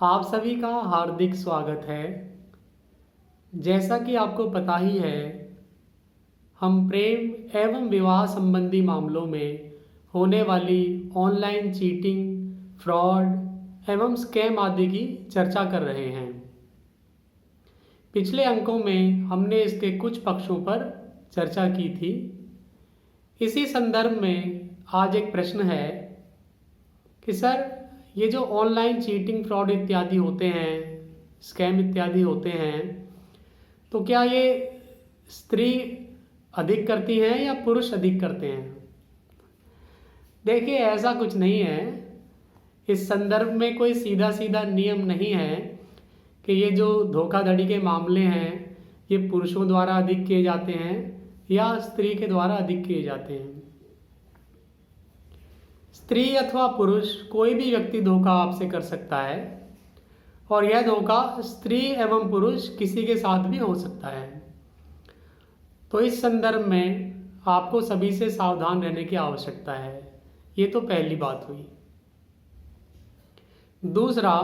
आप सभी का हार्दिक स्वागत है। जैसा कि आपको पता ही है, हम प्रेम एवं विवाह संबंधी मामलों में होने वाली ऑनलाइन चीटिंग, फ्रॉड एवं स्कैम आदि की चर्चा कर रहे हैं। पिछले अंकों में हमने इसके कुछ पक्षों पर चर्चा की थी। इसी संदर्भ में आज एक प्रश्न है कि सर, ये जो ऑनलाइन चीटिंग, फ्रॉड इत्यादि होते हैं, स्कैम इत्यादि होते हैं, तो क्या ये स्त्री अधिक करती हैं या पुरुष अधिक करते हैं? देखिए, ऐसा कुछ नहीं है। इस संदर्भ में कोई सीधा सीधा नियम नहीं है कि ये जो धोखाधड़ी के मामले हैं ये पुरुषों द्वारा अधिक किए जाते हैं या स्त्री के द्वारा अधिक किए जाते हैं। स्त्री अथवा पुरुष कोई भी व्यक्ति धोखा आपसे कर सकता है और यह धोखा स्त्री एवं पुरुष किसी के साथ भी हो सकता है। तो इस संदर्भ में आपको सभी से सावधान रहने की आवश्यकता है। ये तो पहली बात हुई। दूसरा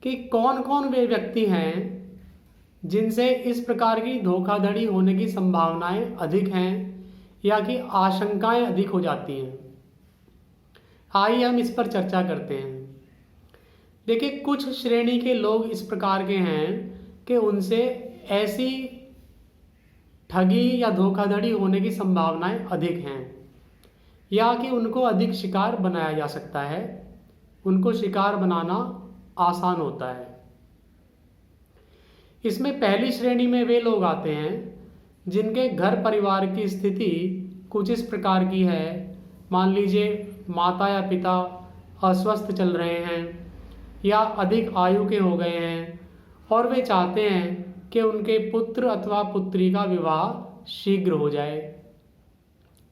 कि कौन कौन वे व्यक्ति हैं जिनसे इस प्रकार की धोखाधड़ी होने की संभावनाएं अधिक हैं या कि आशंकाएं अधिक हो जाती हैं। आइए हम इस पर चर्चा करते हैं। देखिए, कुछ श्रेणी के लोग इस प्रकार के हैं कि उनसे ऐसी ठगी या धोखाधड़ी होने की संभावनाएं अधिक हैं या कि उनको अधिक शिकार बनाया जा सकता है। उनको शिकार बनाना आसान होता है। इसमें पहली श्रेणी में वे लोग आते हैं जिनके घर परिवार की स्थिति कुछ इस प्रकार की है। मान लीजिए माता या पिता अस्वस्थ चल रहे हैं या अधिक आयु के हो गए हैं और वे चाहते हैं कि उनके पुत्र अथवा पुत्री का विवाह शीघ्र हो जाए,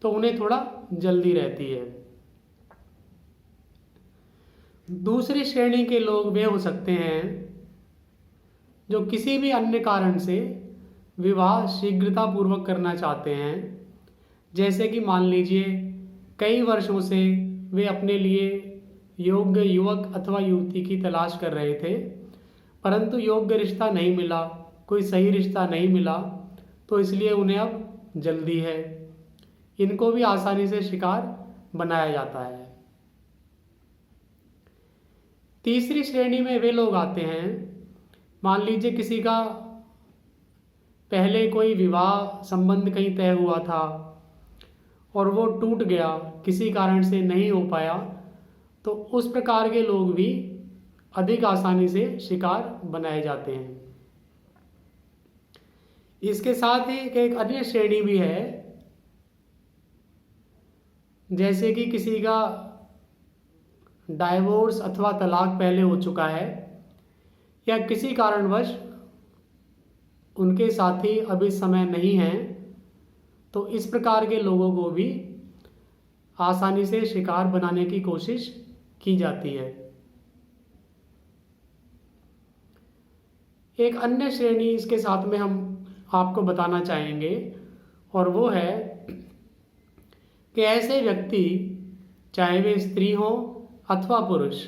तो उन्हें थोड़ा जल्दी रहती है। दूसरी श्रेणी के लोग वे हो सकते हैं जो किसी भी अन्य कारण से विवाह शीघ्रतापूर्वक करना चाहते हैं। जैसे कि मान लीजिए कई वर्षों से वे अपने लिए योग्य युवक अथवा युवती की तलाश कर रहे थे, परंतु योग्य रिश्ता नहीं मिला, कोई सही रिश्ता नहीं मिला, तो इसलिए उन्हें अब जल्दी है। इनको भी आसानी से शिकार बनाया जाता है। तीसरी श्रेणी में वे लोग आते हैं, मान लीजिए किसी का पहले कोई विवाह संबंध कहीं तय हुआ था और वो टूट गया, किसी कारण से नहीं हो पाया, तो उस प्रकार के लोग भी अधिक आसानी से शिकार बनाए जाते हैं। इसके साथ ही एक अन्य श्रेणी भी है, जैसे कि किसी का डाइवोर्स अथवा तलाक पहले हो चुका है या किसी कारणवश उनके साथी अब इस समय नहीं हैं, तो इस प्रकार के लोगों को भी आसानी से शिकार बनाने की कोशिश की जाती है। एक अन्य श्रेणी इसके साथ में हम आपको बताना चाहेंगे और वो है कि ऐसे व्यक्ति, चाहे वे स्त्री हो अथवा पुरुष,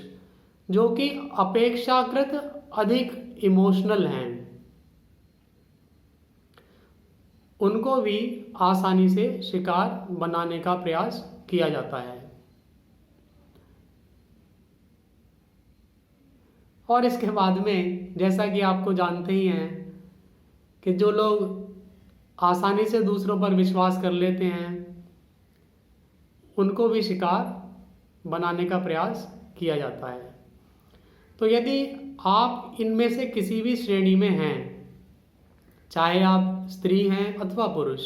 जो कि अपेक्षाकृत अधिक इमोशनल हैं, उनको भी आसानी से शिकार बनाने का प्रयास किया जाता है। और इसके बाद में, जैसा कि आपको जानते ही हैं कि जो लोग आसानी से दूसरों पर विश्वास कर लेते हैं, उनको भी शिकार बनाने का प्रयास किया जाता है। तो यदि आप इनमें से किसी भी श्रेणी में हैं, चाहे आप स्त्री हैं अथवा पुरुष,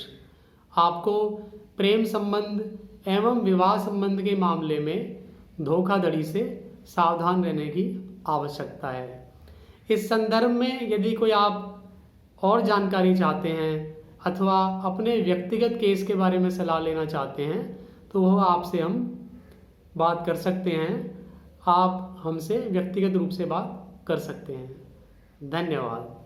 आपको प्रेम संबंध एवं विवाह संबंध के मामले में धोखाधड़ी से सावधान रहने की आवश्यकता है। इस संदर्भ में यदि कोई आप और जानकारी चाहते हैं अथवा अपने व्यक्तिगत केस के बारे में सलाह लेना चाहते हैं, तो वह आपसे हम बात कर सकते हैं। आप हमसे व्यक्तिगत रूप से बात कर सकते हैं। धन्यवाद।